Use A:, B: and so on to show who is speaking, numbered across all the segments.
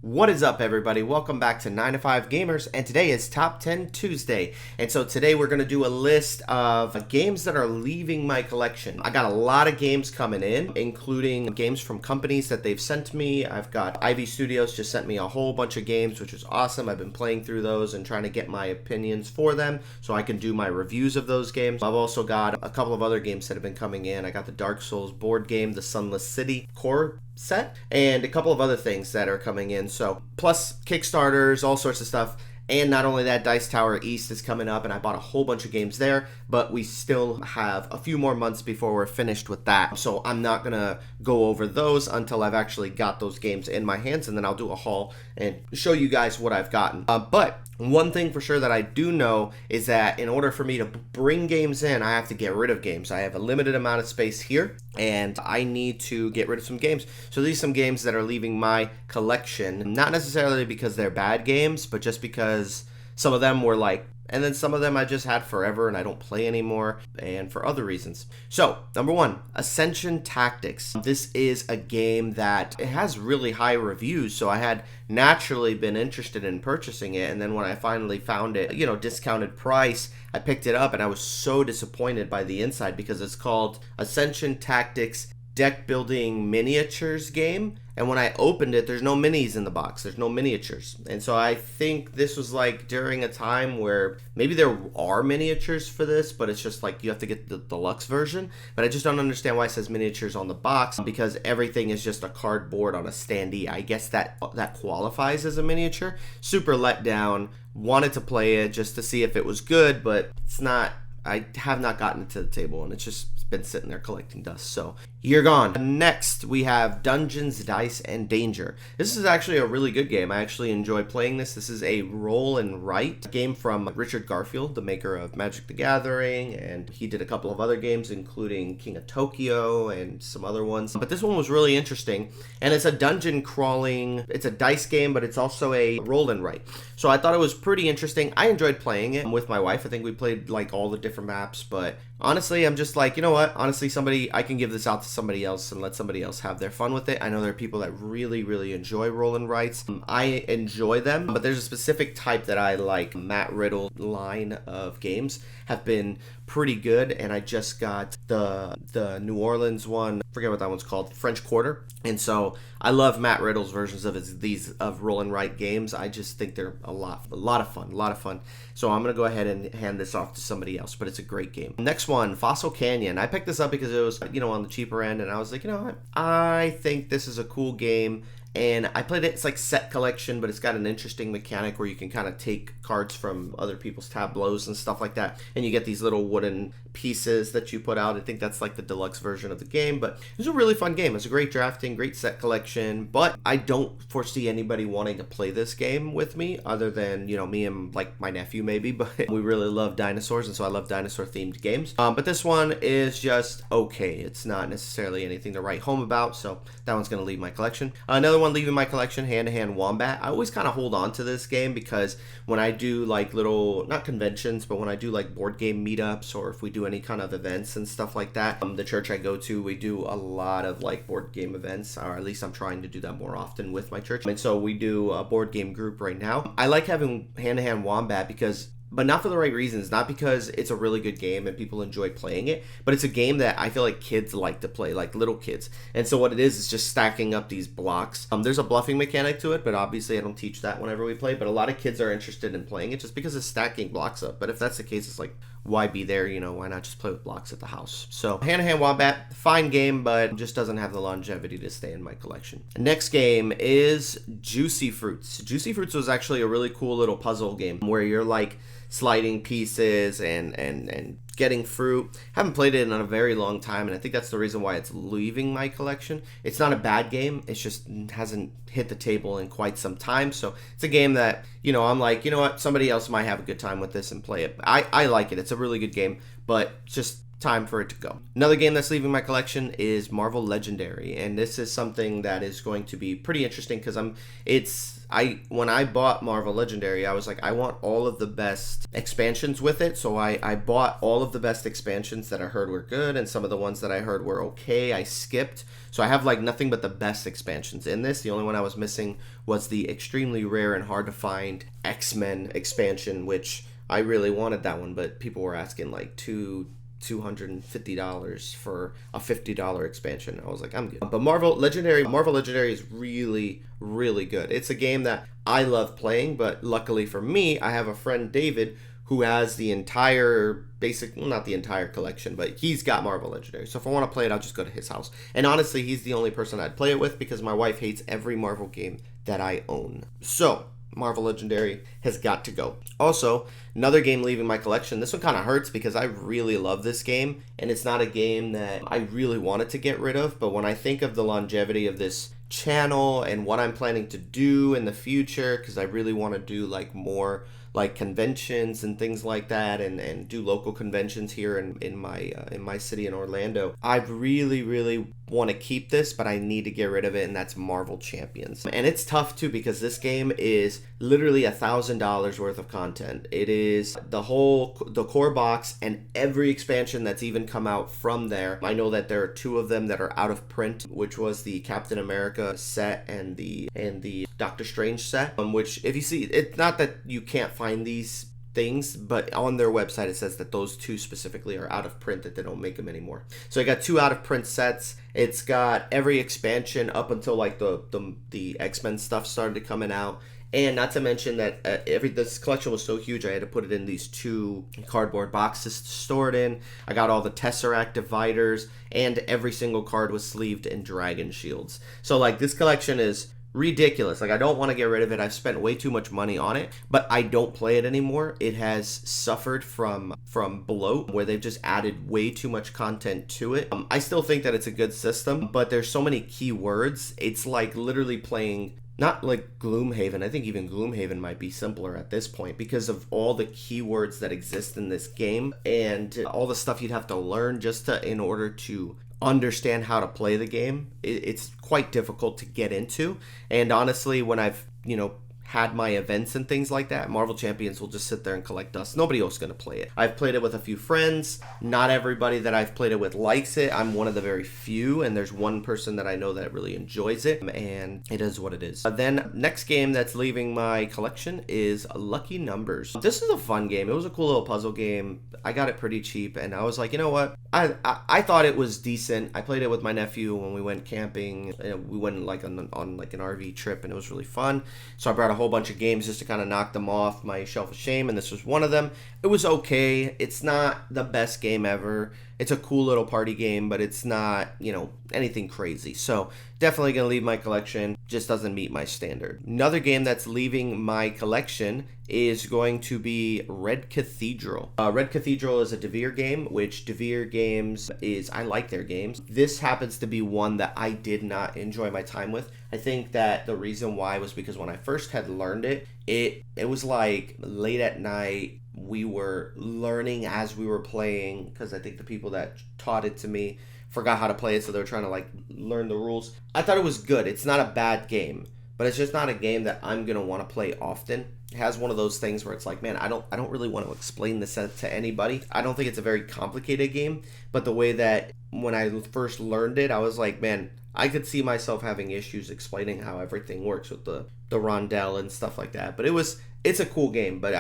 A: What is up, everybody? Welcome back to 9 to 5 Gamers, and today is Top 10 Tuesday. And so today we're going to do a list of games that are leaving my collection. I got a lot of games coming in, including games from companies that they've sent me. I've got Ivy Studios just sent me a whole bunch of games, which is awesome. I've been playing through those and trying to get my opinions for them so I can do my reviews of those games. I've also got a couple of other games that have been coming in. I got the Dark Souls board game, the Sunless City core set, and a couple of other things that are coming in. So plus Kickstarters, all sorts of stuff. And not only that, Dice Tower East is coming up, and I bought a whole bunch of games there, but we still have a few more months before we're finished with that. So I'm not going to go over those until I've actually got those games in my hands, and then I'll do a haul and show you guys what I've gotten. But one thing for sure that I do know is that in order for me to bring games in, I have to get rid of games. I have a limited amount of space here, and I need to get rid of some games. So these are some games that are leaving my collection, not necessarily because they're bad games, but just because some of them were like, and then some of them I just had forever and I don't play anymore, and for other reasons. So, number one, Ascension Tactics. This is a game that it has really high reviews, so I had naturally been interested in purchasing it, and then when I finally found it, discounted price, I picked it up, and I was so disappointed by the inside because it's called Ascension Tactics Deck Building Miniatures game. And when I opened it, there's no minis in the box. There's no miniatures. And so I think this was like during a time where maybe there are miniatures for this, but it's just like you have to get the deluxe version. But I just don't understand why it says miniatures on the box, because everything is just a cardboard on a standee. I guess that qualifies as a miniature. Super let down. Wanted to play it just to see if it was good, but it's not. I have not gotten it to the table, and it's just been sitting there collecting dust, so you're gone. Next, we have Dungeons, Dice, and Danger. This is actually a really good game. I actually enjoy playing this. This is a roll and write game from Richard Garfield, the maker of Magic the Gathering, and he did a couple of other games, including King of Tokyo and some other ones. But this one was really interesting, and it's a dungeon crawling, it's a dice game, but it's also a roll and write. So I thought it was pretty interesting. I enjoyed playing it with my wife. I think we played like all the different maps, but honestly, I'm just like, you know what? Honestly, I can give this out to somebody else and let somebody else have their fun with it. I know there are people that really, really enjoy roll and writes. I enjoy them, but there's a specific type that I like. Matt Riddle line of games have been pretty good, and I just got the New Orleans one, I forget what that one's called, French Quarter. And so I love Matt Riddle's versions of these roll and write games. I just think they're a lot of fun. So I'm gonna go ahead and hand this off to somebody else, but it's a great game. Next one, Fossil Canyon. I picked this up because it was on the cheaper end, and I was like, I think this is a cool game. And I played it, it's like set collection, but it's got an interesting mechanic where you can kind of take cards from other people's tableaus and stuff like that. And you get these little wooden pieces that you put out. I think that's like the deluxe version of the game, but it's a really fun game. It's a great drafting, great set collection, but I don't foresee anybody wanting to play this game with me other than, me and like my nephew maybe, but we really love dinosaurs, and so I love dinosaur themed games. But this one is just okay. It's not necessarily anything to write home about, so that one's going to leave my collection. Another one leaving my collection, Hand to Hand Wombat. I always kind of hold on to this game because when I do like little, not conventions, but when I do like board game meetups, or if we do any kind of events and stuff like that, the church I go to, we do a lot of like board game events, or at least I'm trying to do that more often with my church. And so we do a board game group right now. I like having Hand to Hand Wombat but not for the right reasons, not because it's a really good game and people enjoy playing it, but it's a game that I feel like kids like to play, like little kids. And so what it is just stacking up these blocks. There's a bluffing mechanic to it, but obviously I don't teach that whenever we play, but a lot of kids are interested in playing it just because it's stacking blocks up. But if that's the case, it's like, why be there? Why not just play with blocks at the house? So Hand to Hand Wombat, fine game, but just doesn't have the longevity to stay in my collection. Next game is Juicy Fruits. Juicy Fruits was actually a really cool little puzzle game where you're like sliding pieces and getting fruit. Haven't played it in a very long time, and I think that's the reason why it's leaving my collection. It's not a bad game, it's just hasn't hit the table in quite some time. So it's a game that I'm like, somebody else might have a good time with this and play it. I like it. It's a really good game, but just time for it to go. Another game that's leaving my collection is Marvel Legendary, and this is something that is going to be pretty interesting because when I bought Marvel Legendary, I was like, I want all of the best expansions with it. So I bought all of the best expansions that I heard were good, and some of the ones that I heard were okay, I skipped. So I have like nothing but the best expansions in this. The only one I was missing was the extremely rare and hard to find X-Men expansion, which I really wanted that one, but people were asking like $250 for a $50 expansion. I was like, I'm good. But Marvel Legendary is really, really good. It's a game that I love playing, but luckily for me, I have a friend, David, who has the entire not the entire collection, but he's got Marvel Legendary. So if I want to play it, I'll just go to his house. And honestly, he's the only person I'd play it with because my wife hates every Marvel game that I own. So Marvel Legendary has got to go. Also, another game leaving my collection. This one kind of hurts because I really love this game, and it's not a game that I really wanted to get rid of, but when I think of the longevity of this channel and what I'm planning to do in the future, because I really want to do like more like conventions and things like that, and do local conventions here in my city in Orlando. I really want to keep this, but I need to get rid of it, and that's Marvel Champions. And it's tough too because this game is literally $1,000 worth of content. It is the core box and every expansion that's even come out from there. I know that there are 2 of them that are out of print, which was the Captain America set and the Doctor Strange set, which if you see, it's not that you can't find these things, but on their website it says that those 2 specifically are out of print, that they don't make them anymore. So I got 2 out of print sets. It's got every expansion up until like the X-Men stuff started coming out. And not to mention that this collection was so huge, I had to put it in these 2 cardboard boxes to store it in. I got all the Tesseract dividers, and every single card was sleeved in Dragon Shields. So like this collection is ridiculous. Like I don't want to get rid of it. I've spent way too much money on it, but I don't play it anymore. It has suffered from bloat, where they've just added way too much content to it. I still think that it's a good system, but there's so many keywords. It's like literally playing not like Gloomhaven. I think even Gloomhaven might be simpler at this point because of all the keywords that exist in this game and all the stuff you'd have to learn just in order to understand how to play the game. It's quite difficult to get into. And honestly, when I've, had my events and things like that, Marvel Champions will just sit there and collect dust. Nobody else is going to play it. I've played it with a few friends. Not everybody that I've played it with likes it. I'm one of the very few, and there's one person that I know that really enjoys it, and it is what it is. Then next game that's leaving my collection is Lucky Numbers. This is a fun game. It was a cool little puzzle game. I got it pretty cheap, and I was like, you know what? I thought it was decent. I played it with my nephew when we went camping. We went like on like an RV trip, and it was really fun. So I brought a whole bunch of games just to kind of knock them off my shelf of shame, and this was one of them. It was okay. It's not the best game ever. It's a cool little party game, but it's not, anything crazy. So definitely going to leave my collection. Just doesn't meet my standard. Another game that's leaving my collection is going to be Red Cathedral. Red Cathedral is a Devir game, which Devir games I like their games. This happens to be one that I did not enjoy my time with. I think that the reason why was because when I first had learned it was like late at night. We were learning as we were playing because I think the people that taught it to me forgot how to play it, so they were trying to like learn the rules. I thought it was good. It's not a bad game, but it's just not a game that I'm gonna want to play often. It has one of those things where it's like, man, I don't really want to explain this to anybody. I don't think it's a very complicated game, but the way that when I first learned it, I was like, man, I could see myself having issues explaining how everything works with the rondelle and stuff like that. But it's a cool game, but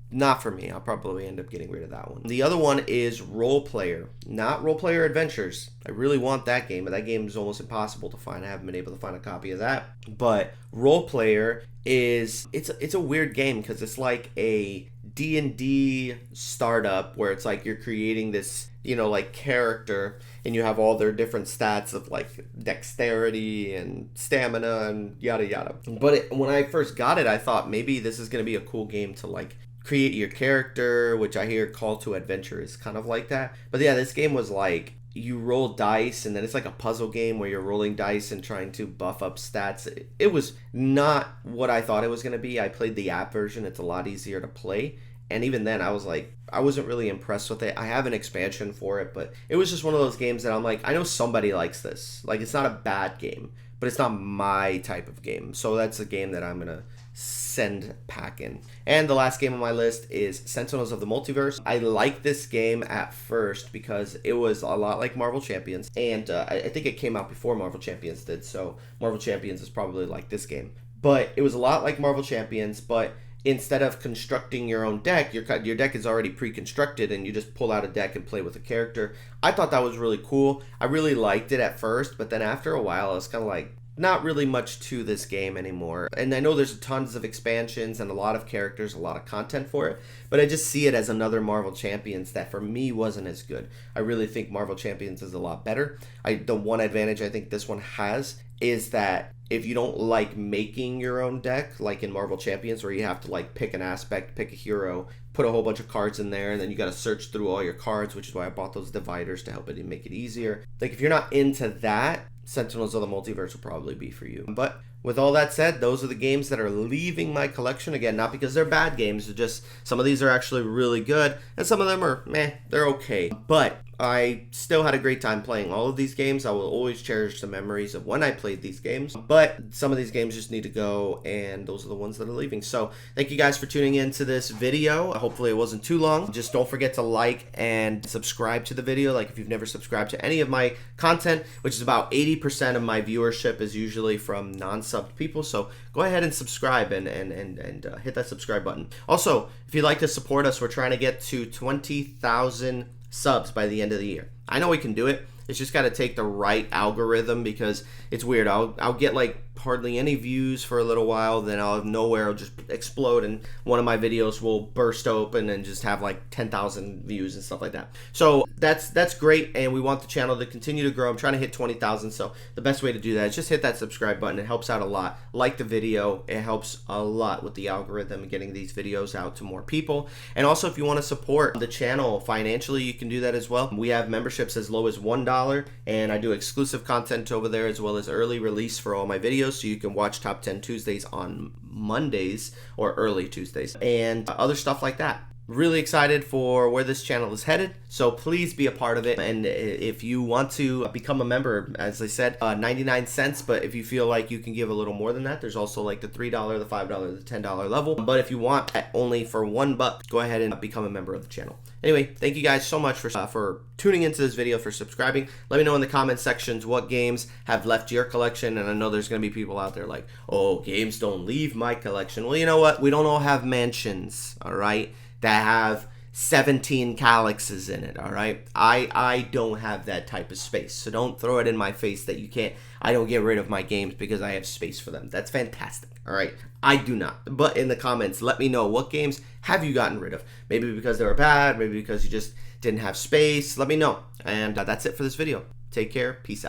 A: not for me. I'll probably end up getting rid of that one. The other one is Role Player, not Role Player Adventures. I really want that game, but that game is almost impossible to find. I haven't been able to find a copy of that. But Role Player it's a weird game because it's like a D&D startup where it's like you're creating this, like character, and you have all their different stats of like dexterity and stamina and yada yada. But when I first got it, I thought maybe this is going to be a cool game to like create your character, which I hear Call to Adventure is kind of like that. But yeah, this game was like you roll dice, and then it's like a puzzle game where you're rolling dice and trying to buff up stats. It was not what I thought it was going to be. I played the app version. It's a lot easier to play. And even then, I was like, I wasn't really impressed with it. I have an expansion for it, but it was just one of those games that I'm like, I know somebody likes this. Like, it's not a bad game, but it's not my type of game. So that's a game that I'm going to send packing. And the last game on my list is Sentinels of the Multiverse. I liked this game at first because it was a lot like Marvel Champions, and I think it came out before Marvel Champions did, so Marvel Champions is probably like this game. But it was a lot like Marvel Champions, but instead of constructing your own deck, your deck is already pre-constructed and you just pull out a deck and play with a character. I thought that was really cool. I really liked it at first, but then after a while I was kind of like, not really much to this game anymore. And I know there's tons of expansions and a lot of characters, a lot of content for it, but I just see it as another Marvel Champions that for me wasn't as good. I really think Marvel Champions is a lot better. The one advantage I think this one has is that if you don't like making your own deck, like in Marvel Champions where you have to like pick an aspect, pick a hero, put a whole bunch of cards in there, and then you got to search through all your cards, which is why I bought those dividers to help it and make it easier. Like if you're not into that, Sentinels of the Multiverse will probably be for you. But with all that said, those are the games that are leaving my collection. Again, not because they're bad games, it's just some of these are actually really good, and some of them are meh, they're okay. But I still had a great time playing all of these games. I will always cherish the memories of when I played these games, but some of these games just need to go, and those are the ones that are leaving. So thank you guys for tuning into this video. Hopefully it wasn't too long. Just don't forget to like and subscribe to the video, like if you've never subscribed to any of my content, which is about 80% of my viewership is usually from non-subbed people. So go ahead and subscribe and hit that subscribe button. Also, if you'd like to support us, we're trying to get to 20,000 subs by the end of the year. I know we can do it. It's just got to take the right algorithm, because it's weird. I'll get like hardly any views for a little while, then out of nowhere it'll just explode and one of my videos will burst open and just have like 10,000 views and stuff like that. So that's great, and we want the channel to continue to grow. I'm trying to hit 20,000, so the best way to do that is just hit that subscribe button. It helps out a lot. Like the video, it helps a lot with the algorithm and getting these videos out to more people. And also, if you want to support the channel financially, you can do that as well. We have memberships as low as $1, and I do exclusive content over there as well as early release for all my videos, so you can watch Top 10 Tuesdays on Mondays or early Tuesdays and other stuff like that. Really excited for where this channel is headed, so please be a part of it. And if you want to become a member, as I said, 99 cents, but if you feel like you can give a little more than that, there's also like the $3, the $5, the $10 level. But if you want only for $1, go ahead and become a member of the channel. Anyway, thank you guys so much for tuning into this video, for subscribing. Let me know in the comment sections what games have left your collection, and I know there's going to be people out there like, oh, games don't leave my collection. Well, you know what? We don't all have mansions, all right, that have 17 calyxes in it, all right? I don't have that type of space, so don't throw it in my face that you can't. I don't get rid of my games because I have space for them. That's fantastic, all right? I do not. But in the comments, let me know, what games have you gotten rid of? Maybe because they were bad, maybe because you just didn't have space. Let me know. And that's it for this video. Take care. Peace out.